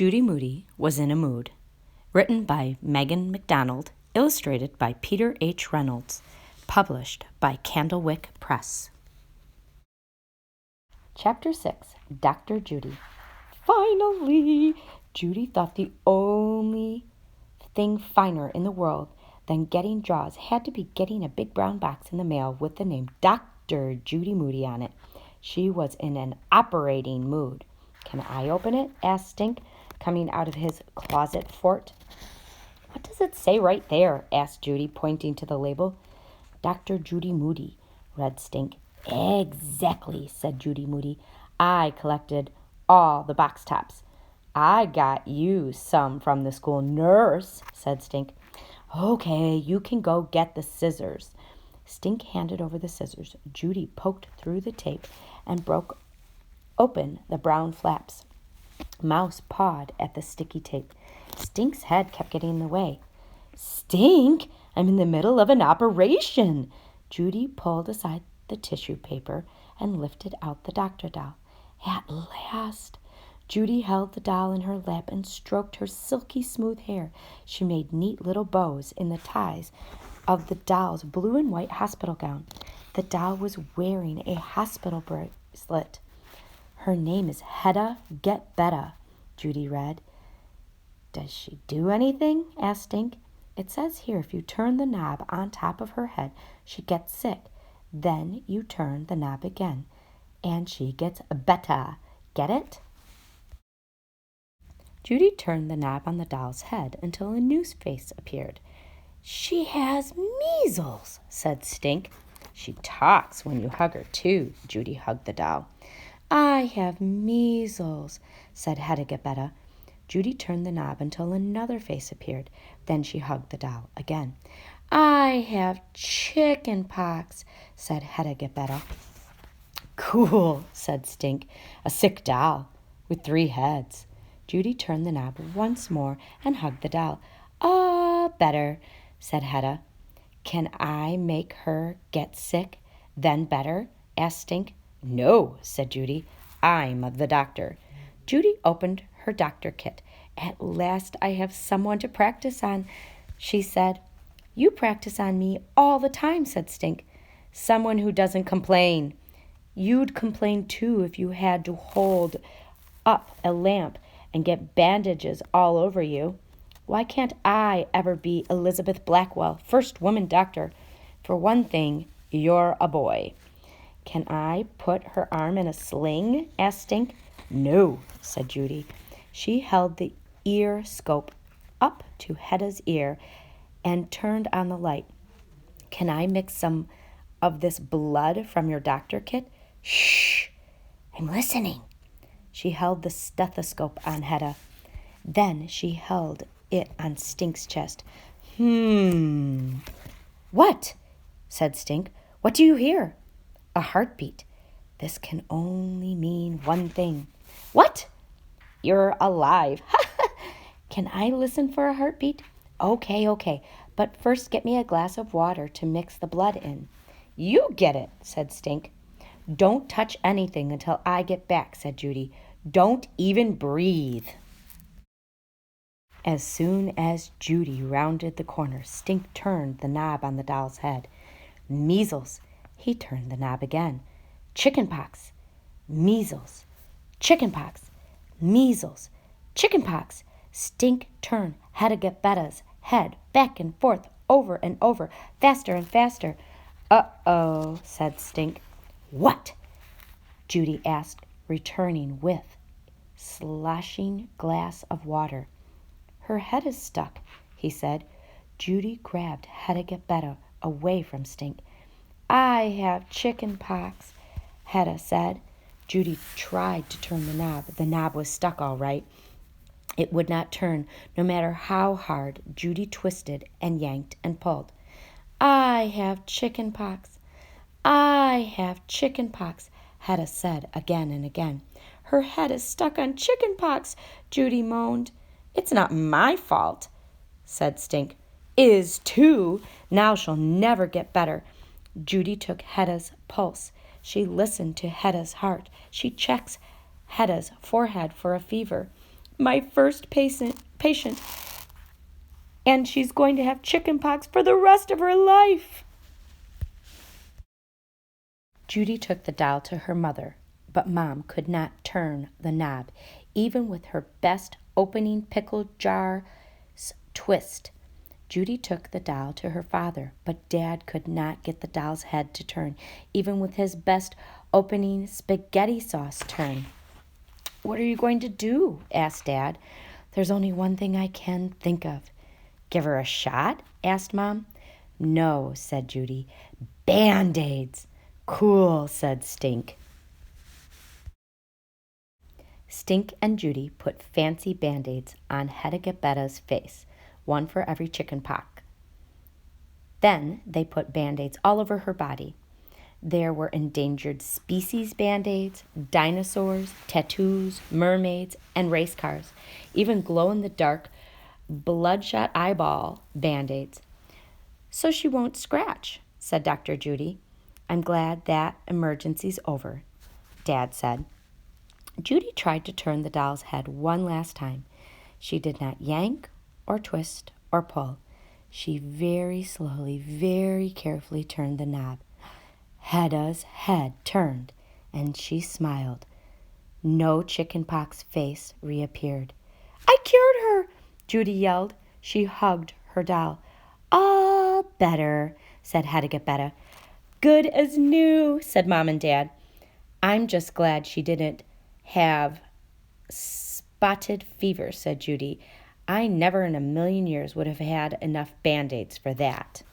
Judy Moody was in a mood. Written by Megan McDonald, illustrated by Peter H. Reynolds, published by Candlewick Press. Chapter 6, Dr. Judy. Finally! Judy thought the only thing finer in the world than getting draws had to be getting a big brown box in the mail with the name Dr. Judy Moody on it. She was in an operating mood. "Can I open it?" asked Stink, coming out of his closet fort. "What does it say right there?" asked Judy, pointing to the label. "Dr. Judy Moody," read Stink. "Exactly," said Judy Moody. "I collected all the box tops." "I got you some from the school nurse," said Stink. "Okay, you can go get the scissors." Stink handed over the scissors. Judy poked through the tape and broke open the brown flaps. Mouse pawed at the sticky tape. Stink's head kept getting in the way. "Stink, I'm in the middle of an operation." Judy pulled aside the tissue paper and lifted out the doctor doll. At last! Judy held the doll in her lap and stroked her silky smooth hair. She made neat little bows in the ties of the doll's blue and white hospital gown. The doll was wearing a hospital bracelet. "Her name is Hedda Get Betta," Judy read. "Does she do anything?" asked Stink. "It says here if you turn the knob on top of her head, she gets sick. Then you turn the knob again, and she gets betta. Get it?" Judy turned the knob on the doll's head until a new face appeared. "She has measles," said Stink. "She talks when you hug her, too." Judy hugged the doll. "I have measles," said Hedda Get Betta. Judy turned the knob until another face appeared. Then she hugged the doll again. "I have chicken pox," said Hedda Get Betta. "Cool," said Stink. "A sick doll with 3 heads." Judy turned the knob once more and hugged the doll. Better," said Hedda. "Can I make her get sick, then better?" asked Stink. "No," said Judy. "I'm the doctor." Judy opened her doctor kit. "At last I have someone to practice on," she said. "You practice on me all the time," said Stink. "Someone who doesn't complain." "You'd complain too if you had to hold up a lamp and get bandages all over you. Why can't I ever be Elizabeth Blackwell, first woman doctor? For one thing, you're a boy." "Can I put her arm in a sling?" asked Stink. "No," said Judy. She held the ear scope up to Hedda's ear and turned on the light. "Can I mix some of this blood from your doctor kit?" "Shh! I'm listening." She held the stethoscope on Hedda. Then she held it on Stink's chest. "What?" said Stink. "What do you hear?" "A heartbeat. This can only mean one thing." "What?" "You're alive." "Can I listen for a heartbeat?" Okay. But first get me a glass of water to mix the blood in." "You get it," said Stink. "Don't touch anything until I get back," said Judy. "Don't even breathe." As soon as Judy rounded the corner, Stink turned the knob on the doll's head. "Measles." He turned the knob again. "Chicken pox." "Measles." "Chicken pox." "Measles." "Chicken pox." Stink turned Hedda Get Betta's head back and forth, over and over, faster and faster. "Uh-oh," said Stink. "What?" Judy asked, returning with sloshing glass of water. "Her head is stuck," he said. Judy grabbed Hedda Get Betta away from Stink. "I have chicken pox," Hedda said. Judy tried to turn the knob. The knob was stuck all right. It would not turn, no matter how hard Judy twisted and yanked and pulled. "I have chicken pox. I have chicken pox," Hedda said again and again. "Her head is stuck on chicken pox," Judy moaned. "It's not my fault," said Stink. "Is too. Now she'll never get better." Judy took Hedda's pulse. She listened to Hedda's heart. She checked Hedda's forehead for a fever. my first patient, and she's going to have chickenpox for the rest of her life. Judy took the doll to her mother, but Mom could not turn the knob, even with her best opening pickle jar twist. Judy took the doll to her father, but Dad could not get the doll's head to turn, even with his best opening spaghetti sauce turn. "What are you going to do?" asked Dad. "There's only one thing I can think of." "Give her a shot?" asked Mom. "No," said Judy. "Band-Aids." "Cool," said Stink. Stink and Judy put fancy Band-Aids on Hedda-Betta's face, one for every chicken pox. Then they put Band-Aids all over her body. There were endangered species Band-Aids, dinosaurs, tattoos, mermaids, and race cars, even glow-in-the-dark, bloodshot eyeball Band-Aids. "So she won't scratch," said Dr. Judy. "I'm glad that emergency's over," Dad said. Judy tried to turn the doll's head one last time. She did not yank or twist or pull. She very slowly, very carefully turned the knob. Hedda's head turned, and she smiled. No chickenpox face reappeared. "I cured her!" Judy yelled. She hugged her doll. "Ah, better," said Hedda-Betta. "Good as new," said Mom and Dad. "I'm just glad she didn't have spotted fever," said Judy. "I never in a million years would have had enough Band-Aids for that."